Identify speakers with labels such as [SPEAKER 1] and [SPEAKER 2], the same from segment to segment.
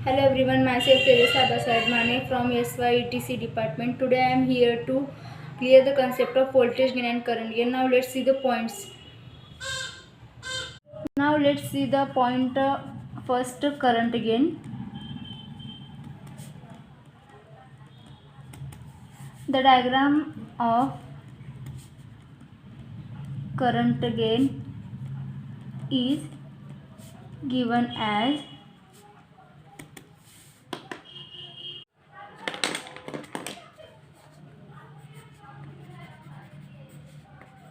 [SPEAKER 1] Hello everyone, myself Teresa Basadmane from SYETC department. Today I am here to clear the concept of voltage gain and current gain. Now let's see the points. Now let's see the point first current gain. The diagram of current gain is given as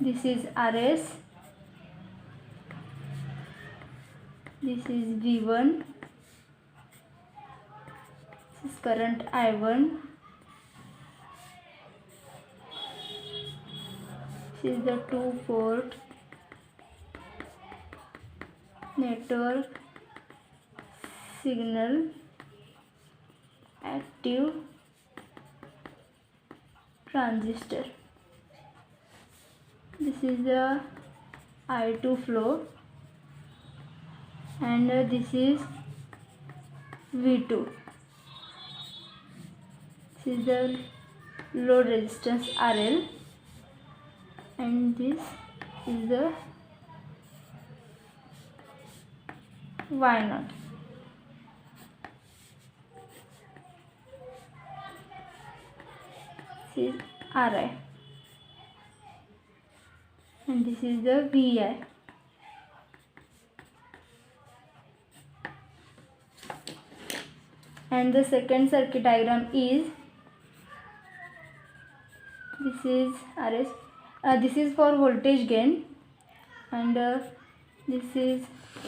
[SPEAKER 1] this is RS, this is V1, this is current I1, this is the 2-port network signal active transistor. This is the I2 flow and this is V2. This is the load resistance RL and this is the Y0. This is RI and this is the VI. And the second circuit diagram is this is RS. This is for voltage gain and this is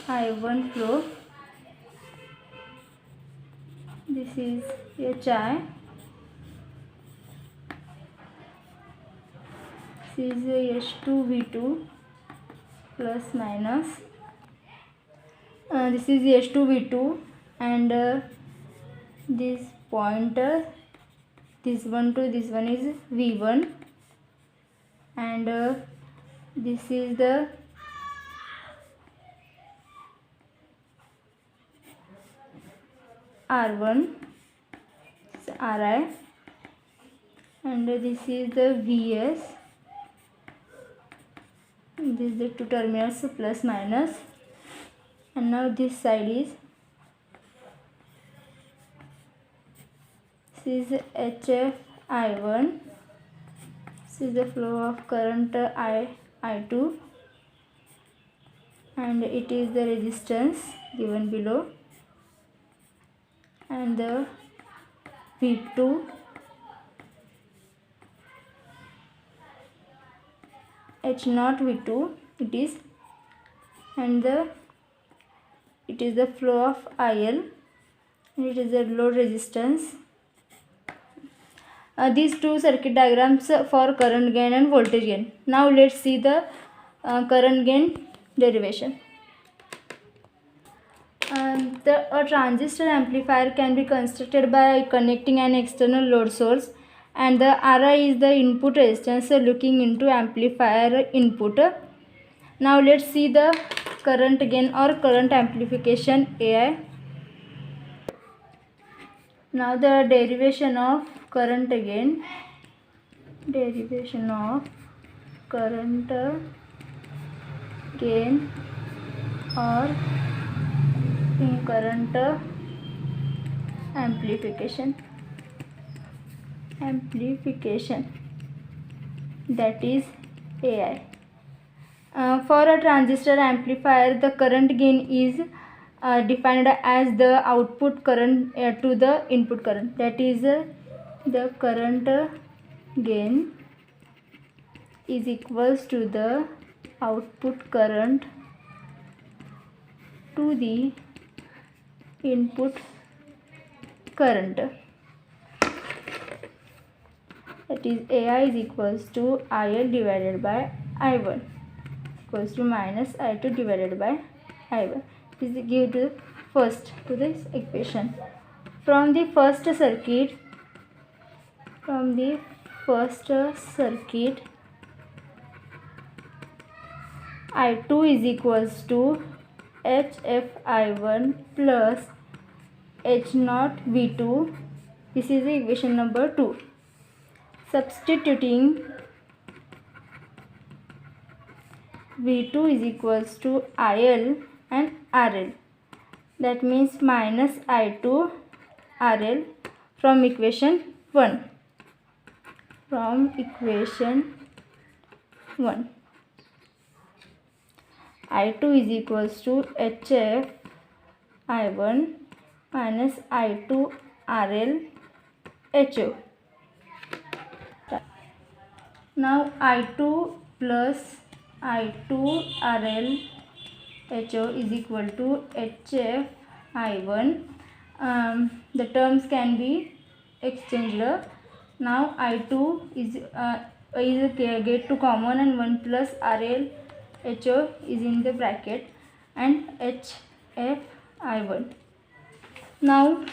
[SPEAKER 1] I1 flow. This is HI. This is H2V2 plus minus. This is H2V2 and this pointer, this one to this one is V1 and this is the R1, this is RI and this is the VS. This is the two terminals plus minus and now this side is this is HF I1. This is the flow of current I2 and it is the resistance given below and the V2 H0 V2 it is and it is the flow of IL and it is the load resistance. These two circuit diagrams for current gain and voltage gain. Now let's see the current gain derivation. A transistor amplifier can be constructed by connecting an external load source and the RI is the input resistance looking into amplifier input. Now let's see the current gain or current amplification AI. Now the derivation of current gain. Derivation of current gain or in current amplification. That is AI. For a transistor amplifier, the current gain is defined as the output current to the input current. That is the current gain is equals to the output current to the input current. That is AI is equals to IL divided by I1 equals to minus I2 divided by I1. This is give to first to this equation. From the first circuit I2 is equals to HFI1 plus H naught V2. This is the equation number 2. Substituting V2 is equals to IL and RL. That means minus I2 RL from equation 1. From equation 1. I2 is equals to HF I1 minus I2 RL HO. Now I2 plus I2 RL HO is equal to HF I1. The terms can be exchanged. Now I2 is get to common, and 1 plus RL HO is in the bracket, and HF I1. Now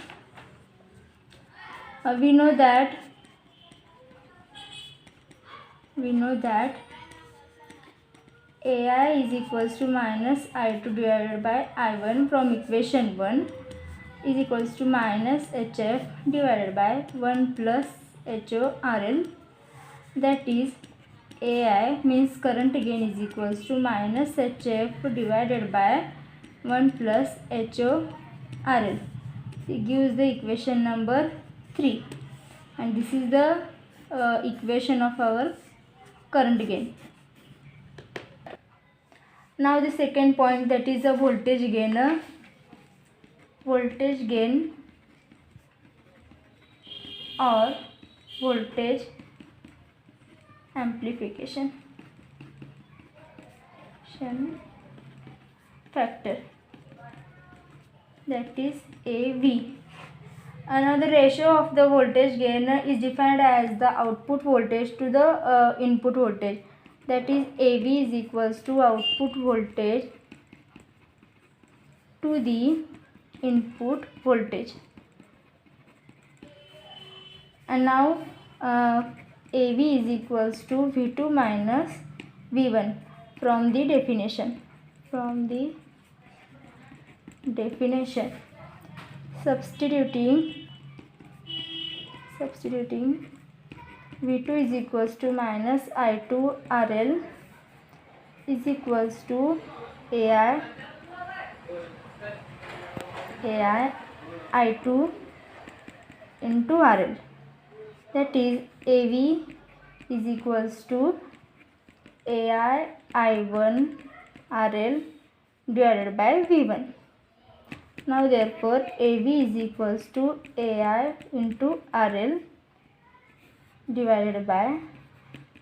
[SPEAKER 1] we know that AI is equals to minus I2 divided by I1 from equation 1 is equals to minus HF divided by 1 plus HO RL. That is, AI means current gain is equals to minus HF divided by 1 plus HO RL. It gives the equation number 3, and this is the equation of our current gain. Now the second point, that is a voltage gain. Voltage gain or voltage amplification factor, that is AV. Now the ratio of the voltage gain is defined as the output voltage to the input voltage. That is, AV is equals to output voltage to the input voltage. And now AV is equals to V2 minus V1 from the definition. Substituting V2 is equals to minus I2 RL is equals to AI I2 into RL. That is, AV is equals to AI I1 RL divided by V1. Now therefore AV is equals to AI into RL divided by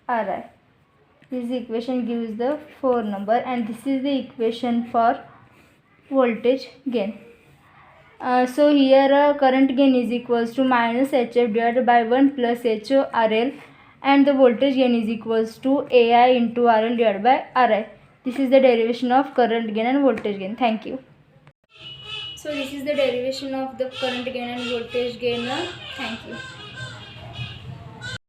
[SPEAKER 1] RI. This equation gives the 4 number, and this is the equation for voltage gain. So here current gain is equals to minus HF divided by 1 plus HO RL, and the voltage gain is equals to AI into RL divided by RI. This is the derivation of current gain and voltage gain. Thank you. So this is the derivation of the current gain and voltage gain. Thank you.